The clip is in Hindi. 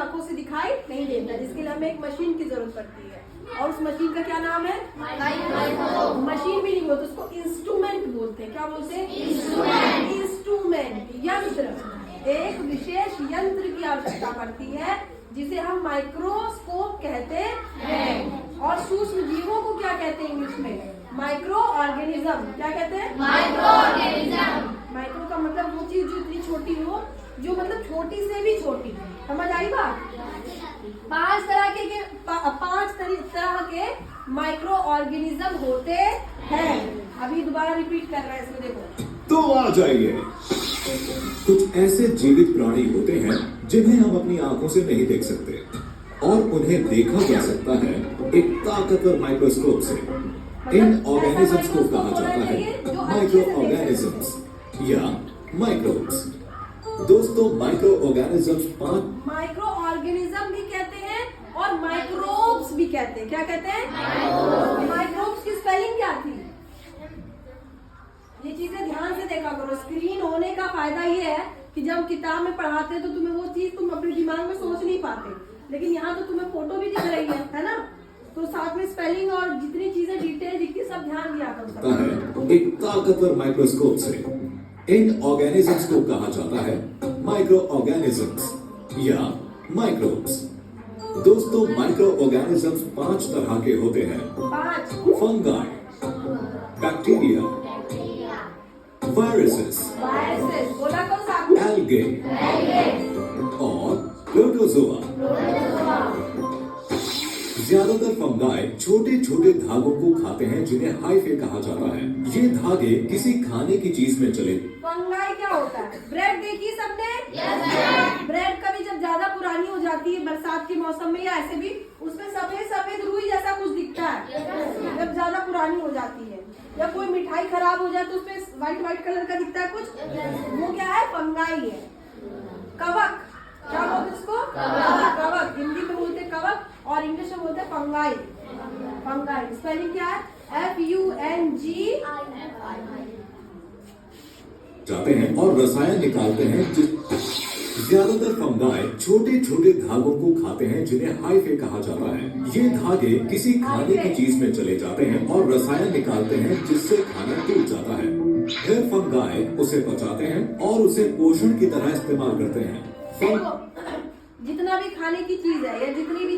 आंखों से दिखाई नहीं देता, जिसके लिए हमें एक मशीन की जरूरत पड़ती है। और उस मशीन का क्या नाम है? मशीन भी नहीं बोलते उसको, इंस्ट्रूमेंट बोलते हैं। क्या बोलते हैं? इंस्ट्रूमेंट, यंत्र। एक विशेष यंत्र की आवश्यकता पड़ती है जिसे हम माइक्रोस्कोप कहते हैं। और सूक्ष्म जीवों को क्या कहते हैं इंग्लिश में? Micro organism. क्या कहते हैं? Micro organism. माइक्रो का मतलब वो चीज जो इतनी छोटी हो, जो मतलब छोटी से भी छोटी। समझ आई बात? पांच तरह के माइक्रो ऑर्गेनिज्म होते हैं। अभी दोबारा रिपीट कर रहा है इसमें, देखो। तो आ जाइए, कुछ ऐसे जीवित प्राणी होते हैं जिन्हें हम अपनी आंखों से नहीं देख सकते और उन्हें देखा जा सकता है एक ताकतवर माइक्रोस्कोप से। इन ऑर्गेनिजम्स को कहा जाता है माइक्रो ऑर्गेनिजम्स या माइक्रोब्स। दोस्तों, माइक्रो ऑर्गेनिजम्स माइक्रो ऑर्गेनिज्म भी कहते हैं और माइक्रोब्स भी कहते हैं। क्या कहते हैं? माइक्रोब्स की स्पेलिंग क्या थी? ये चीजें ध्यान से देखा करो। स्क्रीन होने का फायदा ये है कि जब किताब में पढ़ाते हैं तो तुम्हें वो चीज तुम अपने दिमाग में सोच नहीं पाते, लेकिन यहाँ तो तुम्हें फोटो भी दिख रही है ना? तो साथ में स्पेलिंग और जितनी चीजें डिटेल दिखती सब ध्यान दिया करो। एक ताकतवर माइक्रोस्कोप से इन ऑर्गेनिजम्स को कहा जाता है माइक्रो ऑर्गेनिजम्स या माइक्रोब्स। दोस्तों, माइक्रो ऑर्गेनिजम्स 5 तरह के होते हैं। फंगाई, बैक्टीरिया, वायरसेस, एल्गे और प्रोटोजोआ। ज्यादातर फंगाई छोटे छोटे धागों को खाते हैं जिन्हें हाइफे कहा जाता है। ये धागे किसी खाने की चीज में चले। फंगाई क्या होता है? ब्रेड देखी सबने? ब्रेड कभी जब ज्यादा पुरानी हो जाती है बरसात के मौसम में या ऐसे भी, उसमें सफेद सफेद रुई जैसा कुछ दिखता है जब ज्यादा पुरानी हो जाती है। या कोई मिठाई खराब हो जाए तो उसमें व्हाइट कलर का दिखता है कुछ, वो क्या है? फंगाई है। कवक, क्या बोलते हैं इसको? कवक। हिंदी में बोलते हैं कवक और इंग्लिश में बोलते हैं फंगाई। फंगाई स्पेलिंग क्या है? FUNG। जाते हैं और रसायन निकालते हैं। ज्यादातर फंगाई छोटे छोटे धागों को खाते हैं जिन्हें हाइफे कहा जाता है। ये धागे किसी खाने की चीज में चले जाते हैं और रसायन निकालते हैं जिससे खाना टूट जाता है। फिर फंगाई उसे पचाते हैं और उसे पोषण की तरह इस्तेमाल करते हैं। जितना भी खाने की चीज है या जितनी भी